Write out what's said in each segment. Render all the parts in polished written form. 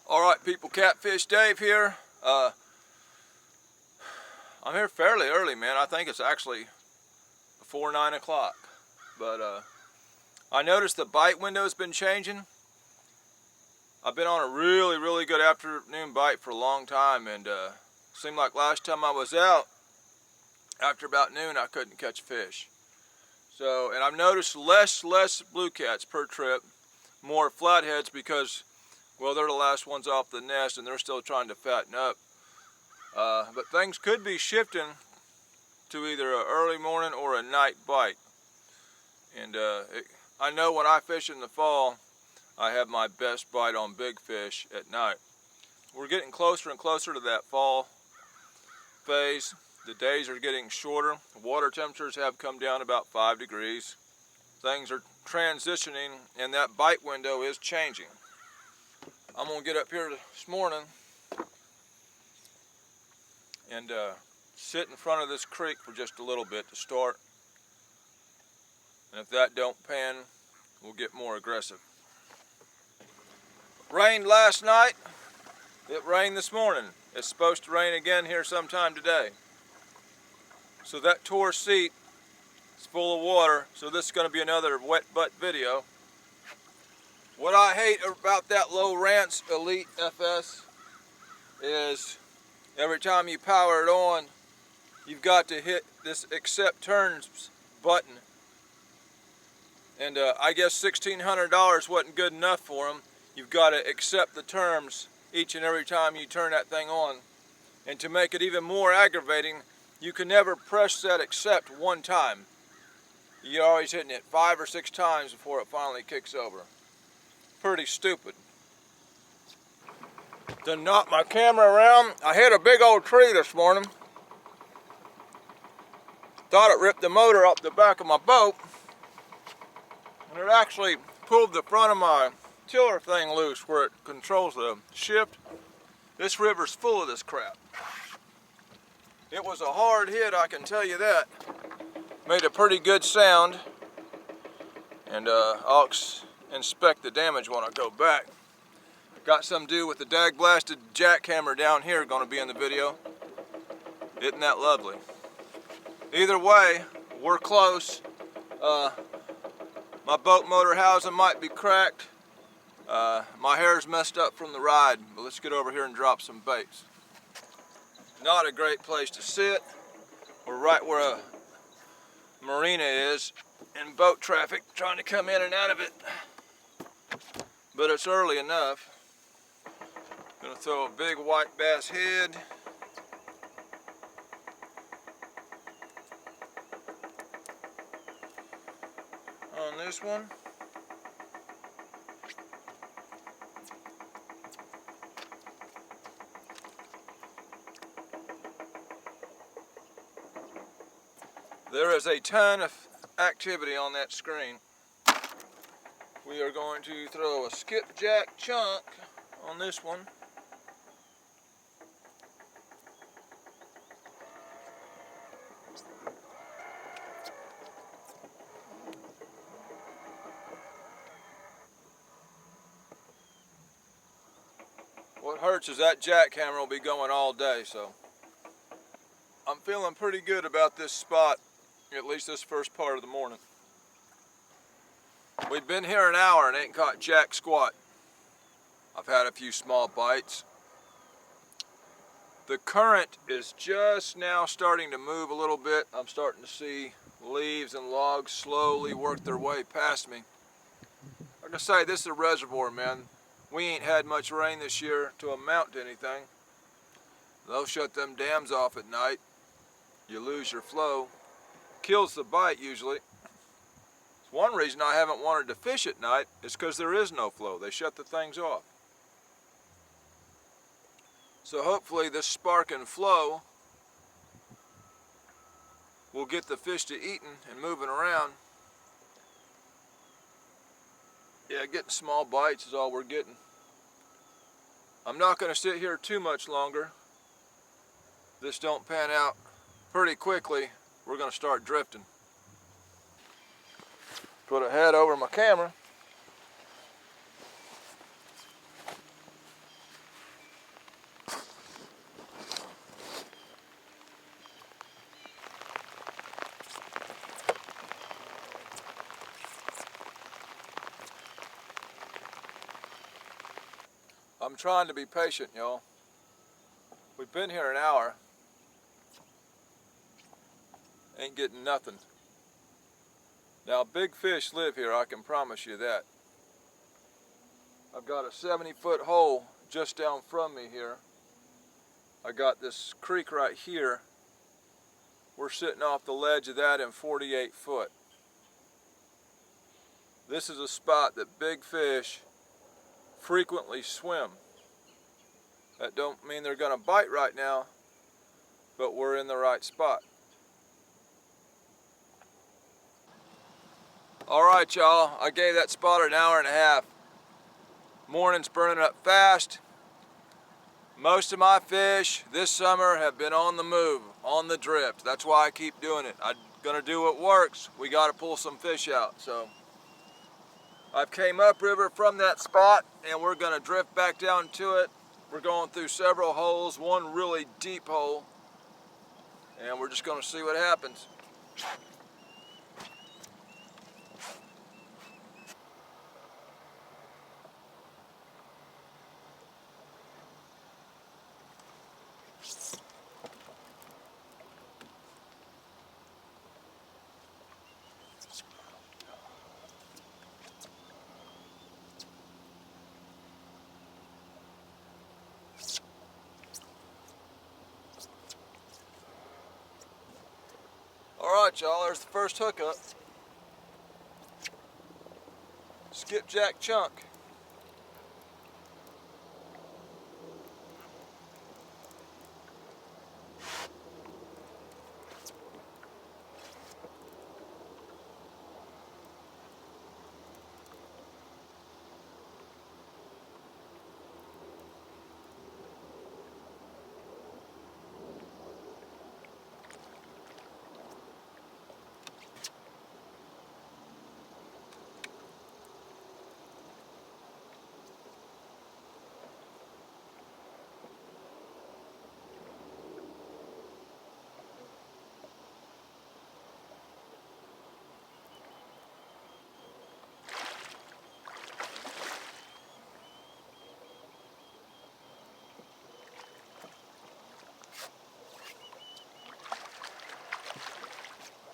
Alright people, Catfish Dave here. I'm here fairly early, man. I think it's actually before 9 o'clock. But I noticed the bite window's been changing. I've been on a really good afternoon bite for a long time, and seemed like last time I was out, after about noon, I couldn't catch fish. So, and I've noticed less blue cats per trip, more flatheads because, well, they're the last ones off the nest and they're still trying to fatten up. But things could be shifting to either an early morning or a night bite. And I know when I fish in the fall, I have my best bite on big fish at night. We're getting closer and closer to that fall phase. The days are getting shorter. The water temperatures have come down about 5 degrees. Things are transitioning and that bite window is changing. I'm going to get up here this morning and sit in front of this creek for just a little bit to start. And if that don't pan, we'll get more aggressive. Rained last night. It rained this morning. It's supposed to rain again here sometime today. So that tour seat is full of water, so this is going to be another wet butt video. What I hate about that Low Rance Elite FS is every time you power it on, you've got to hit this accept turns button. And I guess $1,600 wasn't good enough for them. You've got to accept the terms each and every time you turn that thing on. And to make it even more aggravating, you can never press that accept one time. You're always hitting it 5 or 6 times before it finally kicks over. Pretty stupid. To knock my camera around, I hit a big old tree this morning. Thought it ripped the motor off the back of my boat. And it actually pulled the front of my tiller thing loose where it controls the shift. This river's full of this crap. It was a hard hit, I can tell you that. Made a pretty good sound. And I'll inspect the damage when I go back. Got some to do with the dag blasted jackhammer down here going to be in the video. Isn't that lovely? Either way, we're close. My boat motor housing might be cracked. My hair's messed up from the ride, but let's get over here and drop some baits. Not a great place to sit. We're right where a marina is and boat traffic trying to come in and out of it. But it's early enough. Gonna throw a big white bass head. On this one. There is a ton of activity on that screen. We are going to throw a skipjack chunk on this one. What hurts is that jackhammer will be going all day, so I'm feeling pretty good about this spot, at least this first part of the morning. We've been here an hour and ain't caught jack squat. I've had a few small bites. The current is just now starting to move a little bit. I'm starting to see leaves and logs slowly work their way past me. Like I say, this is a reservoir, man. We ain't had much rain this year to amount to anything. They'll shut them dams off at night. You lose your flow. Kills the bite usually. One reason I haven't wanted to fish at night is because there is no flow. They shut the things off. So hopefully this spark and flow will get the fish to eating and moving around. Yeah, getting small bites is all we're getting. I'm not going to sit here too much longer. If this don't pan out pretty quickly, we're going to start drifting. Put a head over my camera. I'm trying to be patient, y'all. We've been here an hour. Ain't getting nothing. Now, big fish live here, I can promise you that. I've got a 70-foot hole just down from me here. I got this creek right here. We're sitting off the ledge of that in 48 foot. This is a spot that big fish frequently swim. That don't mean they're gonna bite right now, but we're in the right spot. All right, y'all, I gave that spot an hour and a half. Morning's burning up fast. Most of my fish this summer have been on the move, on the drift. That's why I keep doing it. I'm gonna do what works. We gotta pull some fish out. So I've came upriver from that spot and we're gonna drift back down to it. We're going through several holes, one really deep hole, and we're just gonna see what happens. All right, y'all, there's the first hookup. Skipjack chunk.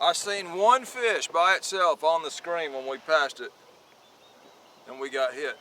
I seen one fish by itself on the screen when we passed it and we got hit.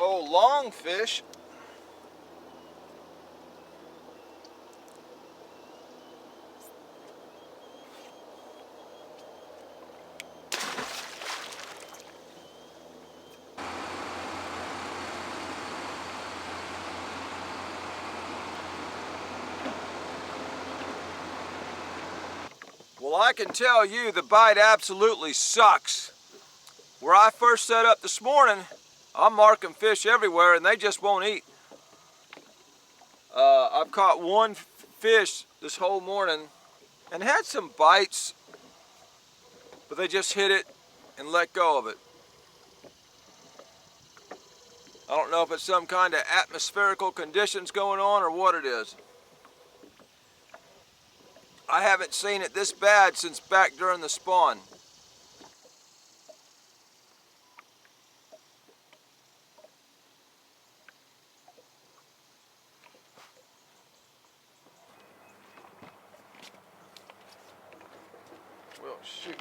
Oh, long fish. Well, I can tell you the bite absolutely sucks. Where I first set up this morning, I'm marking fish everywhere and they just won't eat. I've caught one fish this whole morning and had some bites, but they just hit it and let go of it. I don't know if it's some kind of atmospherical conditions going on or what it is. I haven't seen it this bad since back during the spawn. Well, shoot.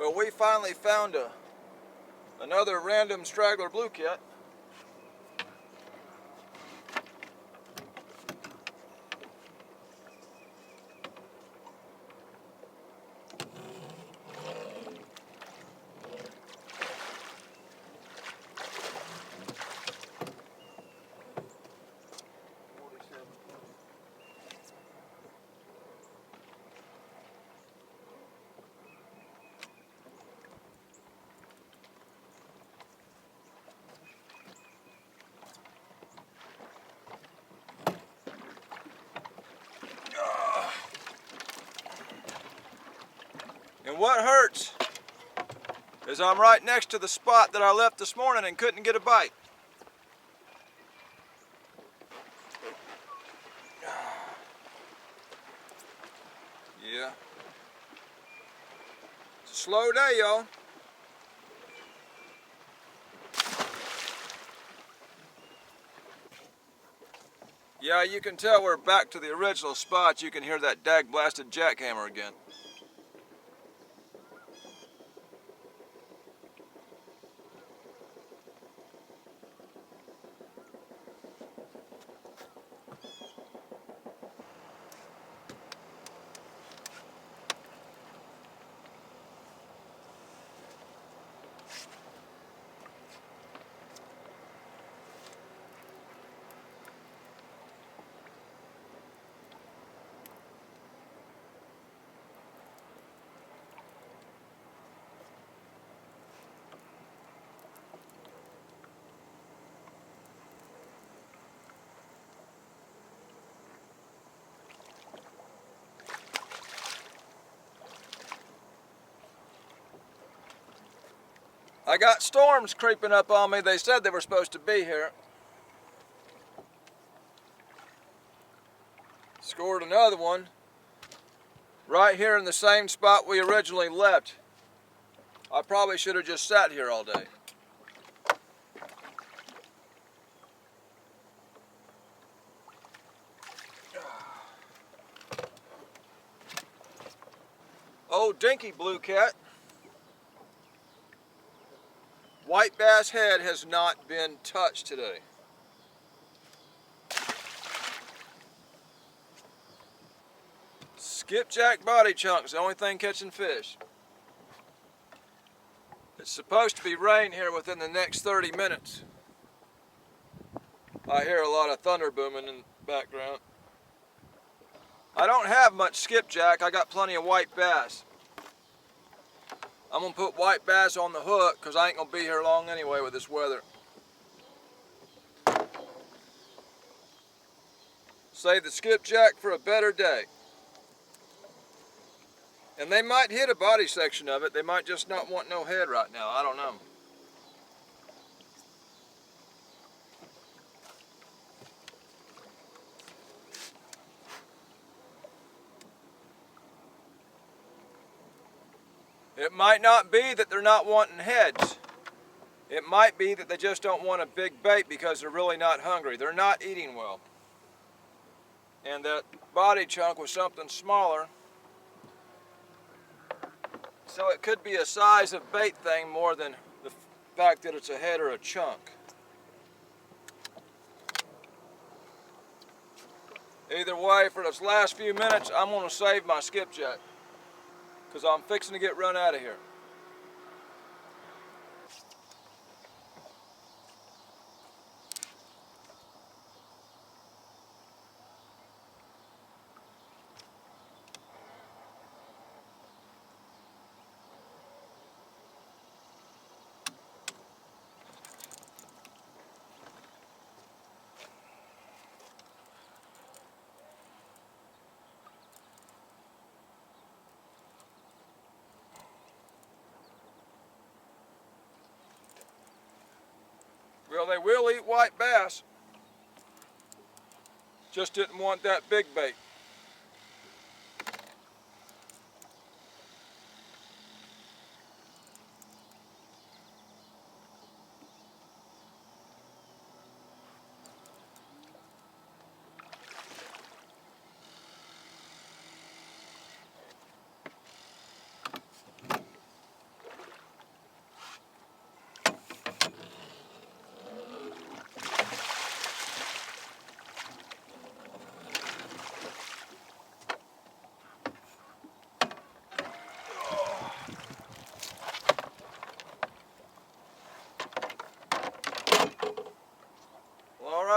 Well, we finally found another random straggler blue cat. And what hurts is I'm right next to the spot that I left this morning and couldn't get a bite. Yeah. It's a slow day, y'all. Yeah, you can tell we're back to the original spot. You can hear that dag-blasted jackhammer again. I got storms creeping up on me. They said they were supposed to be here. Scored another one right here in the same spot we originally left. I probably should have just sat here all day. Oh, dinky blue cat. White bass head has not been touched today. Skipjack body chunks, the only thing catching fish. It's supposed to be rain here within the next 30 minutes. I hear a lot of thunder booming in the background. I don't have much skipjack, I got plenty of white bass. I'm gonna put white bass on the hook because I ain't gonna be here long anyway with this weather. Save the skipjack for a better day. And they might hit a body section of it, they might just not want no head right now, I don't know. It might not be that they're not wanting heads. It might be that they just don't want a big bait because they're really not hungry. They're not eating well. And that body chunk was something smaller. So it could be a size of bait thing more than the fact that it's a head or a chunk. Either way, for this last few minutes, I'm going to save my skipjack because I'm fixing to get run out of here. Well, they will eat white bass. Just didn't want that big bait.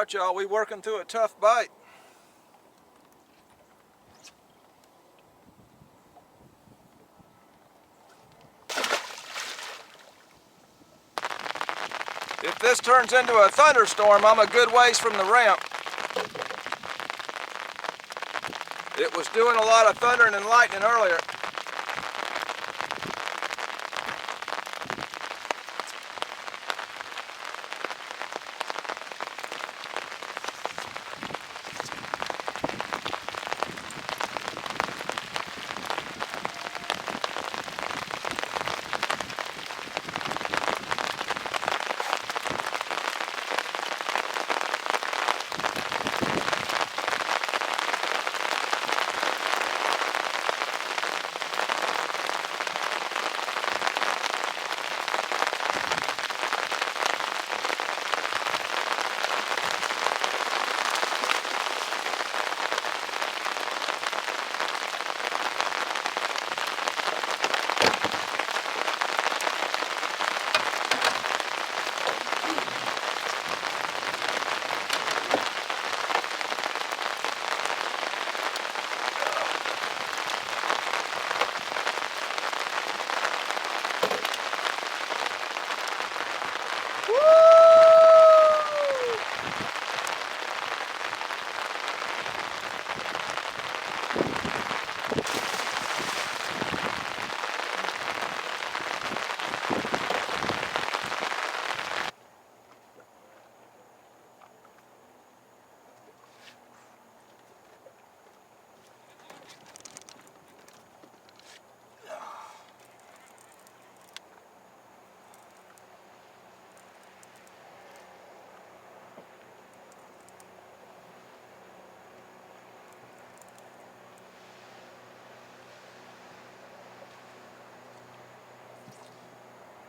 Alright y'all, we working through a tough bite. If this turns into a thunderstorm, I'm a good ways from the ramp. It was doing a lot of thundering and lightning earlier.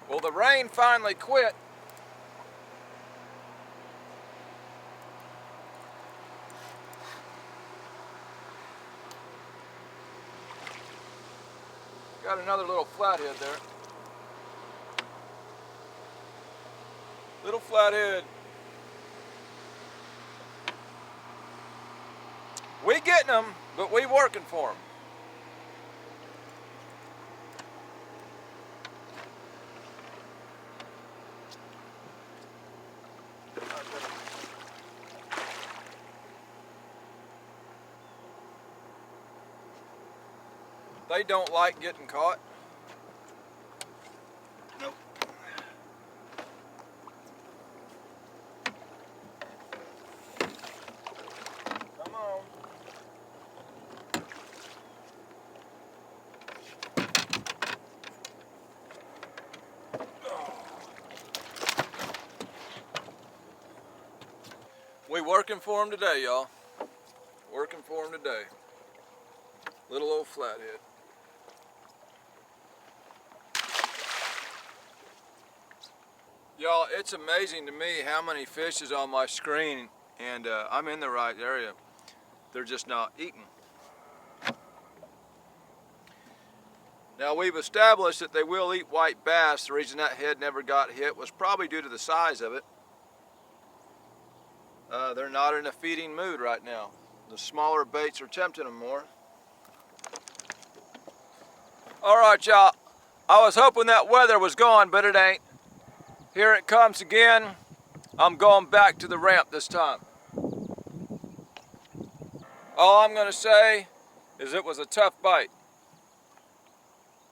Well, the rain finally quit. Got another little flathead there. Little flathead. We getting them, but we working for them. They don't like getting caught. Nope. Come on. We working for them today, y'all. Working for them today. Little old flathead. Y'all, it's amazing to me how many fish is on my screen, and I'm in the right area. They're just not eating. Now, we've established that they will eat white bass. The reason that head never got hit was probably due to the size of it. They're not in a feeding mood right now. The smaller baits are tempting them more. All right, y'all. I was hoping that weather was gone, but it ain't. Here it comes again. I'm going back to the ramp this time. All I'm going to say is it was a tough bite.